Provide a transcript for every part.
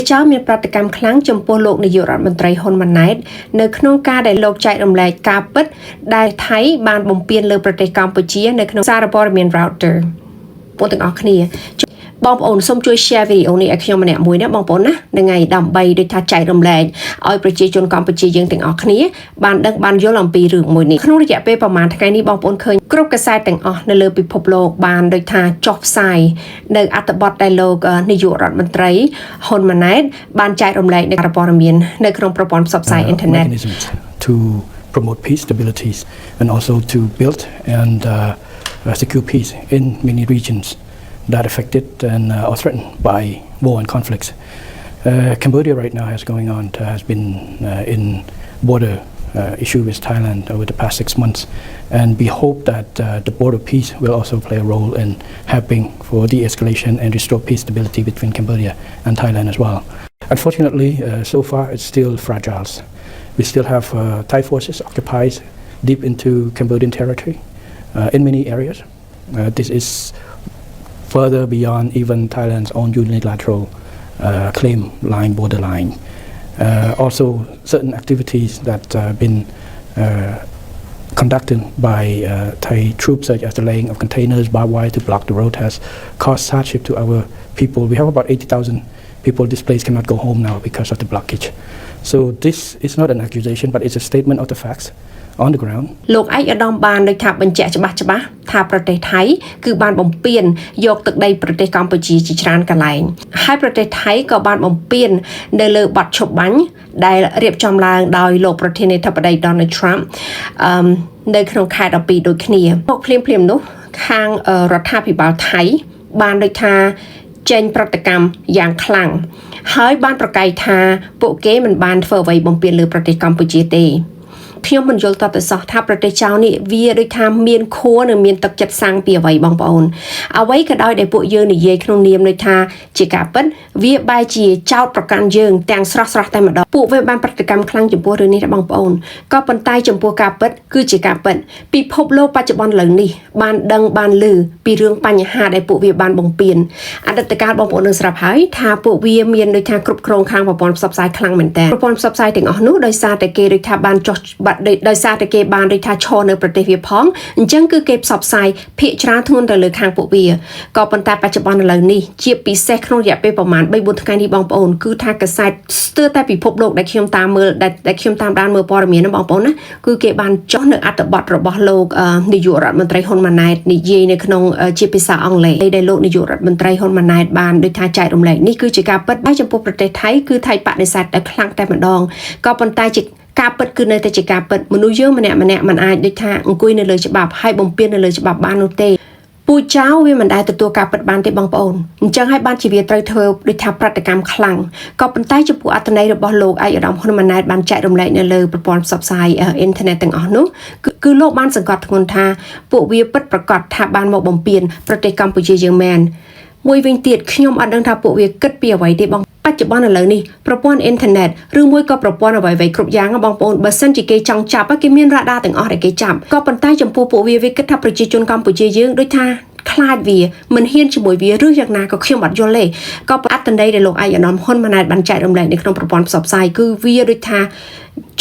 ចៅមានប្រតិកម្មខ្លាំងចំពោះលោកនាយករដ្ឋមន្ត្រីហ៊ុនម៉ាណែតនៅក្នុងការដែលលោកចែករំលែកការពិតដែលថៃបានបំពេញលើប្រទេសកម្ពុជានៅក្នុងសារព័ត៌មាន Router បងទាំងអស់គ្នាបងប្អូនសូមជួយ share វីដេអូនេះឲ្យខ្ញុំម្នាក់មួយណាបងប្អូនណាថ្ងៃដើម្បីដូចថាចែករំលែកឲ្យប្រជាជនកម្ពុជាយើងទាំងអស់គ្នាបានដឹងបានយល់អំពីរឿងមួយនេះក្នុងរយៈពេលប្រហែលថ្ងៃនេះបងប្អូនឃើញគ្រប់កាសែតទាំងអស់នៅលើពិភពលោកបានដូចថាចុះផ្សាយនៅអត្ថបទដែលលោកនាយករដ្ឋមន្ត្រីហ៊ុនម៉ាណែតបានចែករំលែកនៅសារព័ត៌មាននៅក្នុងប្រព័ន្ធផ្សព្វផ្សាយអ៊ីនធឺណិត to promote peace, stability, and also to build and secure peace in many regions that affected and are threatened by war and conflicts. Cambodia right now has been in border issue with Thailand over the past 6 months, and we hope that the border peace will also play a role in helping for de-escalation and restore peace stability between Cambodia and Thailand as well. Unfortunately, so far it's still fragile. We still have Thai forces occupied deep into Cambodian territory in many areas. This is further beyond even Thailand's own unilateral claim line, borderline. Also, certain activities that have been conducted by Thai troops, such as the laying of containers, barbed wire to block the road, has caused hardship to our people. We have about 80,000 people displaced cannot go home now because of the blockage. So this is not an accusation, but it's a statement of the facts on the ground. លោកឯកឧត្តមបានដូចថាបញ្ជាក់ច្បាស់ថាប្រទេសថៃគឺបានបំពេញយកទឹកដីប្រទេសកម្ពុជាជាច្រើនកន្លែងហើយប្រទេសថៃក៏បានបំពេញនៅលើបទឈប់បាញ់ដែលរៀបចំឡើងដោយលោកប្រធានាធិបតី Donald Trump នៅក្នុងខែ12ដូចគ្នាមកភ្លាមនោះខាងរដ្ឋាភិបាលថៃបានដូចថាចេញប្រតិកម្មយ៉ាងខ្លាំងហើយបានប្រកែកថាពួកគេមិនបានធ្វើអ្វីបំពានលើប្រទេសកម្ពុជាទេខ្ញុំមិនយល់តទៅសោះថាប្រទេសចៅនេះវាដូចថាមានខួរនិងមានទឹកចិត្តសាំងពីអ្វីបងប្អូនអ្វីក៏ដោយដែលពួកយើងនិយាយក្នុងនាមដូចថាជាការពិតវាបែរជាចោតប្រកាន់យើងទាំងស្រស់តែម្ដងពួកវាបានប្រតិកម្មខ្លាំងចំពោះរឿងនេះបងប្អូនក៏ប៉ុន្តែចំពោះការពិតគឺជាការពិតពិភពលោកបច្ចុប្បន្នឥឡូវនេះបានដឹងបានឮពីរឿងបញ្ហាដែលពួកវាបានបំពេញអតីតកាលបងប្អូននឹងស្រាប់ហើយថាពួកវាមានដូចថាគ្រប់គ្រងខាងប្រព័ន្ធផ្សព្វផ្សាយខ្លាំងមែនតើប្រព័ន្ធផ្សព្វផ្សាយទាំងអស់នោះដោយសារតែគេដូចថាបានចុះដោយសារតែគេបានដូចថាឈរនៅប្រទេសវាផងអញ្ចឹងគឺគេផ្សព្វផ្សាយភាគច្រើនធ្ងន់ទៅលើខាងពួកវាក៏ប៉ុន្តែបច្ចុប្បន្នឥឡូវនេះជាពិសេសក្នុងរយៈពេលប្រហែល 3-4 ថ្ងៃនេះបងប្អូនគឺថាកាសែតស្ទើរតែពិភពលោកដែលខ្ញុំតាមមើលដែលខ្ញុំតាមដានមើលព័ត៌មានណាបងប្អូនណាគឺគេបានចុះនៅអត្ថបទរបស់លោកនាយករដ្ឋមន្ត្រីហ៊ុនម៉ាណែតនិយាយនៅក្នុងជាភាសាអង់គ្លេសដែលលោកនាយករដ្ឋមន្ត្រីហ៊ុនម៉ាណែតបានដូចថាចែករំលែកនេះគឺជាការពិតហើយចំពោះប្រទេសថៃគឺថៃបដិសេធតែខ្លាំងតែម្ដងក៏ប៉ុន្តែជាការពិតគឺនៅតែជាការពិតមនុស្សយើងម្នាក់មិនអាចដូចថាអង្គុយនៅលើច្បាប់ហើយបំពេញនៅលើច្បាប់បាននោះទេពូចៅវាមិនដែលទទួលការពិតបានទេបងប្អូនអញ្ចឹងហើយបានជាវាត្រូវធ្វើដូចថាប្រតិកម្មខ្លាំងក៏ប៉ុន្តែចំពោះអត្ថន័យរបស់លោកឯកឧត្តមហ៊ុនម៉ាណែតបានចែករំលែកនៅលើប្រព័ន្ធផ្សព្វផ្សាយអ៊ីនធឺណិតទាំងអស់នោះគឺលោកបានសង្កត់ធ្ងន់ថាពួកវាពិតប្រាកដថាបានមកបំពេញប្រទេសកម្ពុជាយើងមែនមួយវិញទៀតខ្ញុំអត់ដឹងថាពួកវាគិតពីអ្វីទេបងបច្ចុប្បន្នឥឡូវនេះប្រព័ន្ធអ៊ីនធឺណិតឬមួយក៏ប្រព័ន្ធអ្វីៗគ្រប់យ៉ាងបងប្អូនបើសិនជាគេចង់ចាប់គេមានរ៉ាដាទាំងអស់ដែលគេចាប់ក៏ប៉ុន្តែចំពោះពួកវាគិតថាប្រជាជនកម្ពុជាយើងដូចថាខ្លាចវាមិនហ៊ានជាមួយវាឬយ៉ាងណាក៏ខ្ញុំអត់យល់ទេក៏អត្តន័យដែលលោកឯកឧត្តមហ៊ុនម៉ាណែតបានចែករំលែកនៅក្នុងប្រព័ន្ធផ្សព្វផ្សាយគឺវាដូចថា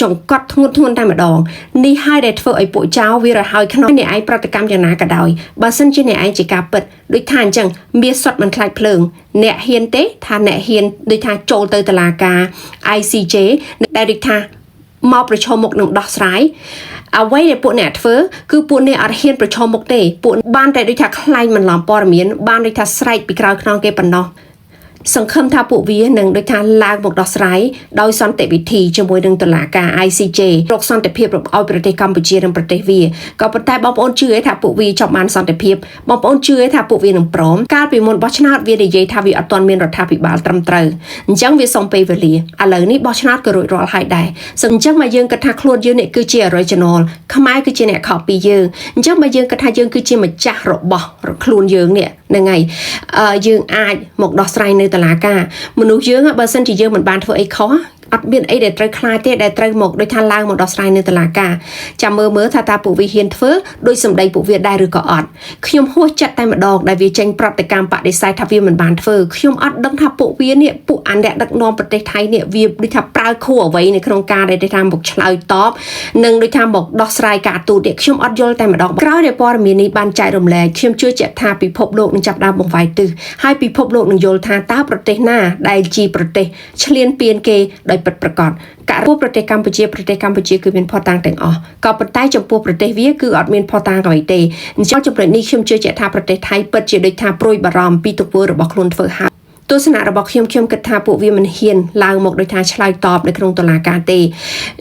ចង្កត់ធ្ងន់តែម្ដងនេះហើយដែលធ្វើឲ្យពួកចៅវារហើយខ្នងអ្នកឯងប្រតិកម្មយ៉ាងណាក៏ដោយបើសិនជាអ្នកឯងជាការពិតដូចថាអញ្ចឹងមាសសុទ្ធមិនខ្លាចភ្លើងអ្នកហ៊ានទេថាអ្នកហ៊ានដូចថាចូលទៅតុលាការ ICJ ដែលដូចថាមកប្រឈមមុខនឹងដោះស្រាយអ្វីដែលពួកអ្នកធ្វើគឺពួកអ្នកអត់ហ៊ានប្រឈមមុខទេពួកបានតែដូចថាខ្លែងបន្លំព័ត៌មានបានដូចថាស្រែកពីក្រោយខ្នងគេប៉ុណ្ណោះសង្ឃឹមថាពួកវានឹងដូចថាឡើងមកដោះស្រាយដោយសន្តិវិធីជាមួយនឹងតុលាការ ICJ រកសន្តិភាពឲ្យប្រទេសកម្ពុជានិងប្រទេសវាក៏ប៉ុន្តែបងប្អូនជឿថាពួកវាចង់បានសន្តិភាពបងប្អូនជឿថាពួកវានឹងព្រមកាលពីមុនបោះឆ្នោតវានិយាយថាវាអត់ទាន់មានរដ្ឋាភិបាលត្រឹមត្រូវអញ្ចឹងវាសុំពេលវេលាឥឡូវនេះបោះឆ្នោតក៏រួចរាល់ហើយដែរអញ្ចឹងមកយើងគិតថាខ្លួនយើងនេះគឺជា original ខ្មែរគឺជាអ្នកខុសពីយើងអញ្ចឹងមកយើងគិតថាយើងគឺជាម្ចាស់របស់ខ្លួនយើងនេះហ្នឹងហើយយើងអាចមកដោះស្រាយនៅតុលាការមនុស្សយើងបើសិនជាយើងមិនបានធ្វើអីខុស អត់មានអីដែលត្រូវខ្លាចទេដែលត្រូវមកដូចថាឡើងមកដោះស្រាយនៅតុលាការចាំមើលថាតើពួកវាហ៊ានធ្វើដោយសម្ដីពួកវាដែរឬក៏អត់ខ្ញុំហួសចិត្តតែម្ដងដែលវាចេញប្រតិកម្មបដិសេធថាវាមិនបានធ្វើខ្ញុំអត់ដឹងថាពួកវានេះពួកអាអ្នកដឹកនាំប្រទេសថៃនេះវាដូចថាប្រើខួរអ្វីនៅក្នុងការដែលថាមកឆ្លើយតបនិងដូចថាមកដោះស្រាយការទូតនេះខ្ញុំអត់យល់តែម្ដងក្រោយដែលព័ត៌មាននេះបានចែករំលែកខ្ញុំជឿជាក់ថាពិភពលោកនឹងចាប់ផ្ដើមបង្វែរទិសហើយពិភពលោកនឹងយល់ថាតើប្រទេសណាដែលជាប្រទេសឆ្លៀនពៀនគេដោយពិតប្រាកដការរួមប្រទេសកម្ពុជាគឺមានភស្តុតាងទាំងអស់ក៏ប៉ុន្តែចំពោះប្រទេសវាគឺអត់មានភស្តុតាងអ្វីទេអញ្ចឹងចំណុចនេះខ្ញុំជឿជាក់ថាប្រទេសថៃពិតជាដូចថាព្រួយបារម្ភពីទង្វើរបស់ខ្លួនធ្វើហើយទស្សនៈរបស់ខ្ញុំគិតថាពួកវាមិនហ៊ានឡើងមកដោយថាឆ្លើយតបនៅក្នុងតុលាការទេ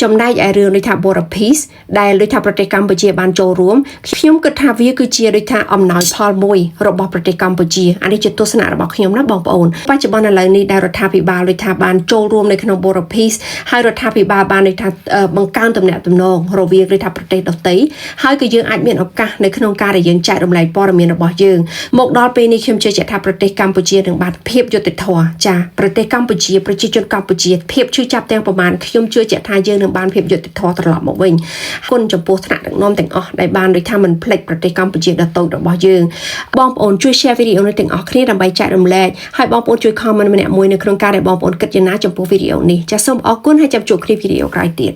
ចំណែកឯរឿងដូចថា Border Peace ដែលដូចថាប្រទេសកម្ពុជាបានចូលរួមខ្ញុំគិតថាវាគឺជាដូចថាអំណោយផលមួយរបស់ប្រទេសកម្ពុជាអានេះជាទស្សនៈរបស់ខ្ញុំណាបងប្អូនបច្ចុប្បន្នឥឡូវនេះដែលរដ្ឋាភិបាលដូចថាបានចូលរួមនៅក្នុង Border Peace ហើយរដ្ឋាភិបាលបានដូចថាបង្កើនទំនាក់ទំនងរវាងដូចថាប្រទេសដទៃហើយក៏យើងអាចមានឱកាសនៅក្នុងការដែលយើងចែករំលែកព័ត៌មានរបស់យើងមកដល់ពេលនេះខ្ញុំជឿជាក់ថាប្រទេសកម្ពុជានឹងបានភាពយុត្តិធម៌ចាប្រទេសកម្ពុជាប្រជាជនកម្ពុជាភាពឈឺចាប់ទាំងប្រមាណខ្ញុំជឿជាក់ថាយើងនឹងបានភាពយុត្តិធម៌ត្រឡប់មកវិញគុណចំពោះថ្នាក់ដឹកនាំទាំងអស់ដែលបានដូចថាមិនភ្លេចប្រទេសកម្ពុជាដ៏តូចរបស់យើងបងប្អូនជួយ share វីដេអូនេះទាំងអស់គ្នាដើម្បីចែករំលែកហើយបងប្អូនជួយ comment ម្នាក់មួយនៅក្នុងការដែលបងប្អូនគិតយ៉ាងណាចំពោះវីដេអូនេះចាសសូមអរគុណហើយចាំជួបគ្នាវីដេអូក្រោយទៀត